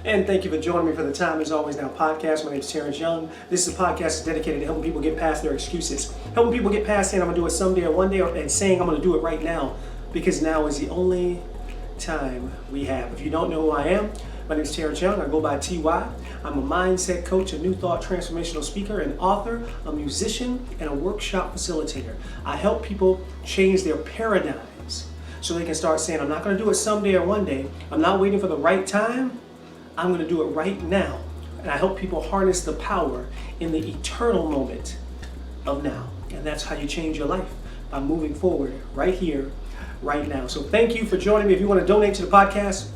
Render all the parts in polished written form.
And thank you for joining me for the Time Is Always Now podcast. My name is Terence Young. This is a podcast that's dedicated to helping people get past their excuses. Helping people get past saying I'm going to do it someday or one day, and saying I'm going to do it right now, because now is the only time we have. If you don't know who I am, my name is Terence Young. I go by TY. I'm a mindset coach, a new thought transformational speaker, an author, a musician, and a workshop facilitator. I help people change their paradigms so they can start saying, I'm not going to do it someday or one day. I'm not waiting for the right time. I'm going to do it right now. And I help people harness the power in the eternal moment of now. And that's how you change your life, by moving forward right here, right now. So thank you for joining me. If you want to donate to the podcast,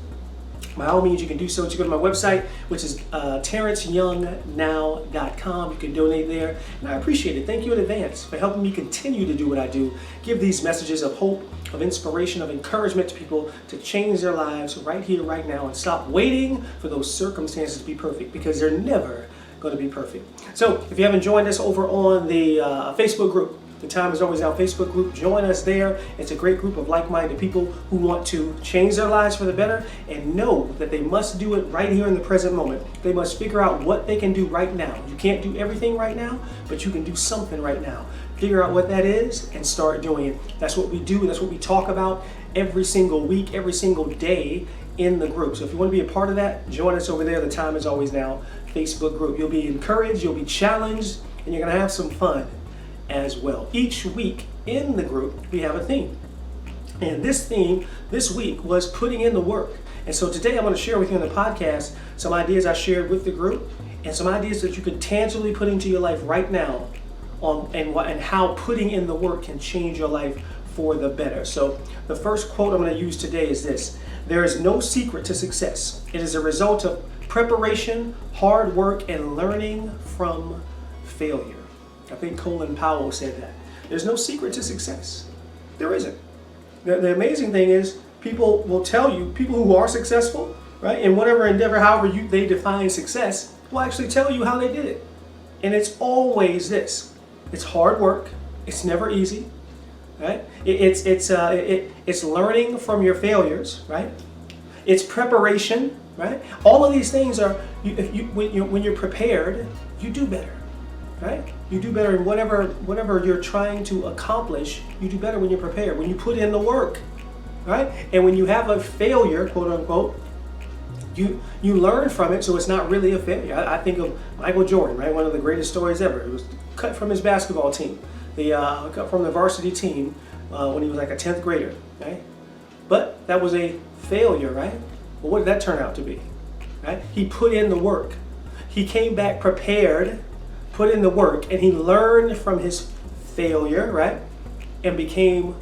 by all means, you can do so. You go to my website, which is terenceyoungnow.com. You can donate there, and I appreciate it. Thank you in advance for helping me continue to do what I do, give these messages of hope, of inspiration, of encouragement to people to change their lives right here, right now, and stop waiting for those circumstances to be perfect, because they're never going to be perfect. So if you haven't joined us over on the Facebook group, The Time Is Always Now Facebook group, join us there. It's a great group of like-minded people who want to change their lives for the better and know that they must do it right here in the present moment. They must figure out what they can do right now. You can't do everything right now, but you can do something right now. Figure out what that is and start doing it. That's what we do. That's what we talk about every single week, every single day in the group. So if you want to be a part of that, join us over there, The Time Is Always Now Facebook group. You'll be encouraged, you'll be challenged, and you're going to have some fun as well. Each week in the group, we have a theme. And this theme this week was putting in the work. And so today I'm going to share with you in the podcast some ideas I shared with the group and some ideas that you can tangibly put into your life right now and how putting in the work can change your life for the better. So the first quote I'm going to use today is this: there is no secret to success. It is a result of preparation, hard work, and learning from failure. I think Colin Powell said that. There's no secret to success. There isn't. The amazing thing is, people will tell you, people who are successful, right, in whatever endeavor, however they define success, will actually tell you how they did it. And it's always this: it's hard work. It's never easy, right? It's learning from your failures, right? It's preparation, right? All of these things are, when you're prepared, you do better. Right? You do better in whatever you're trying to accomplish. You do better when you're prepared, when you put in the work, right? And when you have a failure, quote unquote, you learn from it, so it's not really a failure. I think of Michael Jordan, right? One of the greatest stories ever. It was cut from his basketball team, cut from the varsity team when he was like a 10th grader, right? But that was a failure, right? Well, what did that turn out to be? Right? He put in the work. He came back prepared, put in the work, and he learned from his failure, right? And became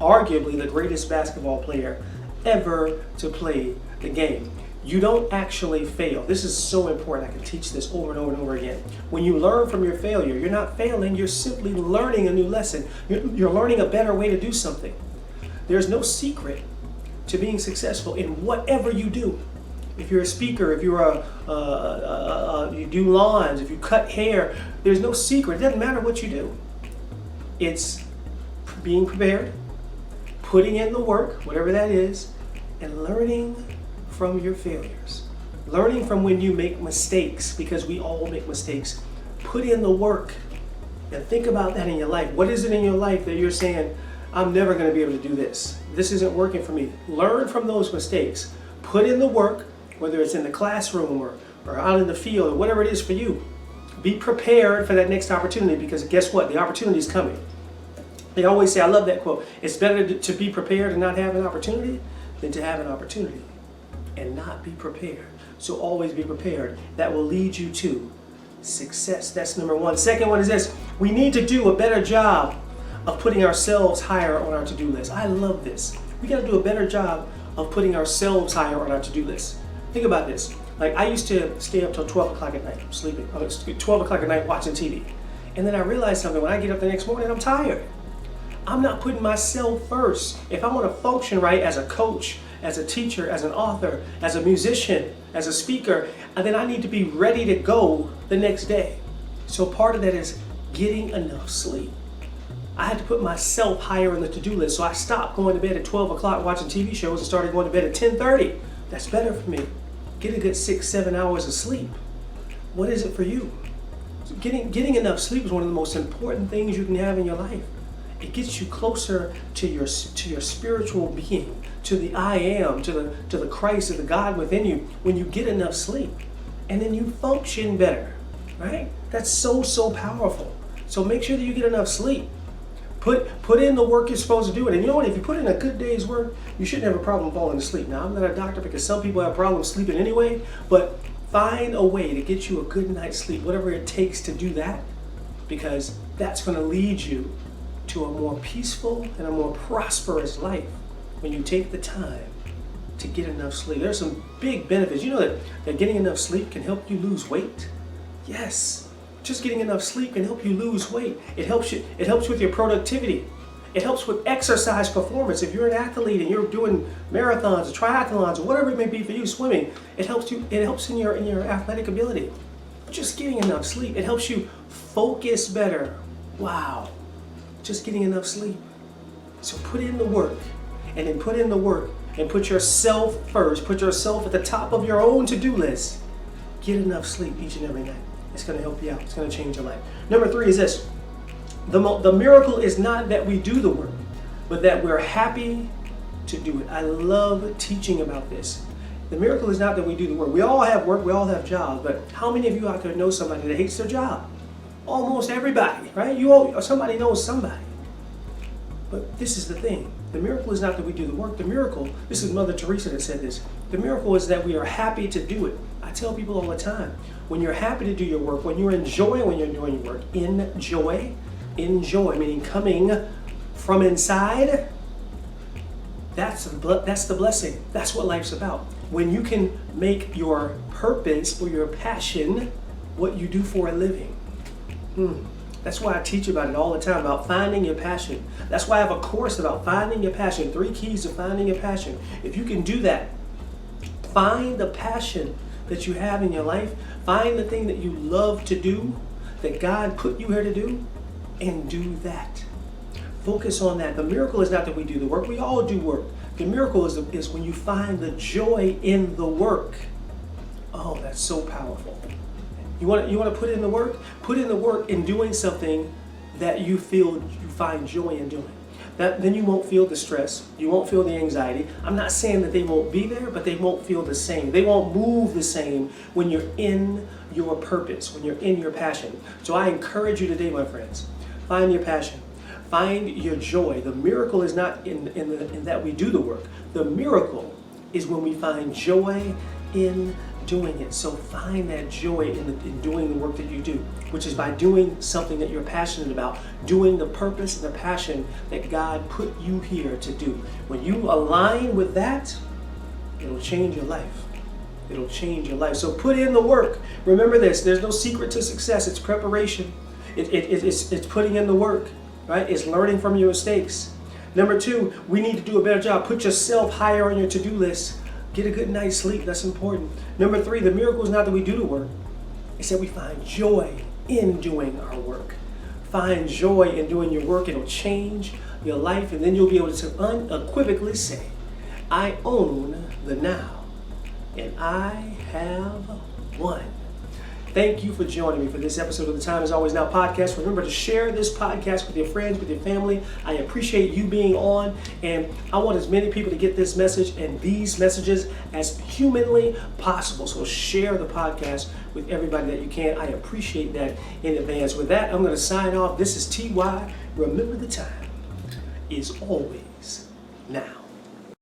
arguably the greatest basketball player ever to play the game. You don't actually fail. This is so important. I can teach this over and over and over again. When you learn from your failure, you're not failing, you're simply learning a new lesson. You're learning a better way to do something. There's no secret to being successful in whatever you do. If you're a speaker, if you're you do lawns, if you cut hair, there's no secret. It doesn't matter what you do. It's being prepared, putting in the work, whatever that is, and learning from your failures. Learning from when you make mistakes, because we all make mistakes. Put in the work and think about that in your life. What is it in your life that you're saying, I'm never going to be able to do this? This isn't working for me. Learn from those mistakes. Put in the work, whether it's in the classroom or out in the field or whatever it is for you. Be prepared for that next opportunity, because guess what? The opportunity is coming. They always say, I love that quote, it's better to be prepared and not have an opportunity than to have an opportunity and not be prepared. So always be prepared. That will lead you to success. That's number one. Second one is this: we need to do a better job of putting ourselves higher on our to-do list. I love this. We got to do a better job of putting ourselves higher on our to-do list. Think about this. Like, I used to stay up till 12 o'clock at night sleeping. 12 o'clock at night watching TV. And then I realized something. When I get up the next morning, I'm tired. I'm not putting myself first. If I want to function right as a coach, as a teacher, as an author, as a musician, as a speaker, then I need to be ready to go the next day. So part of that is getting enough sleep. I had to put myself higher on the to-do list. So I stopped going to bed at 12 o'clock watching TV shows and started going to bed at 10:30. That's better for me. Get a good 6-7 hours of sleep. What is it for you? So getting enough sleep is one of the most important things you can have in your life. It gets you closer to your spiritual being, to the I am, to the Christ, to the God within you when you get enough sleep. And then you function better, right? That's so powerful. So make sure that you get enough sleep. Put in the work you're supposed to do. And you know what? If you put in a good day's work, you shouldn't have a problem falling asleep. Now, I'm not a doctor because some people have problems sleeping anyway, but find a way to get you a good night's sleep, whatever it takes to do that, because that's going to lead you to a more peaceful and a more prosperous life when you take the time to get enough sleep. There's some big benefits. You know that getting enough sleep can help you lose weight? Yes. Just getting enough sleep can help you lose weight. It helps with your productivity. It helps with exercise performance. If you're an athlete and you're doing marathons or triathlons or whatever it may be for you, swimming, it helps in your athletic ability. Just getting enough sleep. It helps you focus better. Wow. Just getting enough sleep. So put in the work, and then put in the work and put yourself first. Put yourself at the top of your own to-do list. Get enough sleep each and every night. It's going to help you out. It's going to change your life. Number 3 is this. The miracle is not that we do the work, but that we're happy to do it. I love teaching about this. The miracle is not that we do the work. We all have work. We all have jobs. But how many of you out there know somebody that hates their job? Almost everybody, right? Somebody knows somebody. But this is the thing. The miracle is not that we do the work. The miracle, this is Mother Teresa that said this. The miracle is that we are happy to do it. I tell people all the time, when you're happy to do your work, when you're enjoying when you're doing your work, enjoy, meaning coming from inside, that's the blessing. That's what life's about. When you can make your purpose or your passion what you do for a living. That's why I teach about it all the time, about finding your passion. That's why I have a course about finding your passion, 3 keys to finding your passion. If you can do that, find the passion that you have in your life, find the thing that you love to do, that God put you here to do, and do that. Focus on that. The miracle is not that we do the work. We all do work. The miracle is when you find the joy in the work. Oh, that's so powerful. You want to put in the work? Put in the work in doing something that you find joy in doing. Then you won't feel the stress. You won't feel the anxiety. I'm not saying that they won't be there, but they won't feel the same. They won't move the same when you're in your purpose, when you're in your passion. So I encourage you today, my friends, find your passion. Find your joy. The miracle is not in that we do the work. The miracle is when we find joy in doing it. So find that joy in doing the work that you do, which is by doing something that you're passionate about, doing the purpose and the passion that God put you here to do. When you align with that, it'll change your life. It'll change your life. So put in the work. Remember this, there's no secret to success. It's preparation. It's putting in the work, right? It's learning from your mistakes. Number 2, we need to do a better job. Put yourself higher on your to-do list. Get a good night's sleep. That's important. Number 3, the miracle is not that we do the work. It's that we find joy in doing our work. Find joy in doing your work. It'll change your life, and then you'll be able to unequivocally say, I own the now, and I have won. Thank you for joining me for this episode of the Time Is Always Now podcast. Remember to share this podcast with your friends, with your family. I appreciate you being on, and I want as many people to get this message and these messages as humanly possible. So share the podcast with everybody that you can. I appreciate that in advance. With that, I'm going to sign off. This is TY. Remember, the time is always now.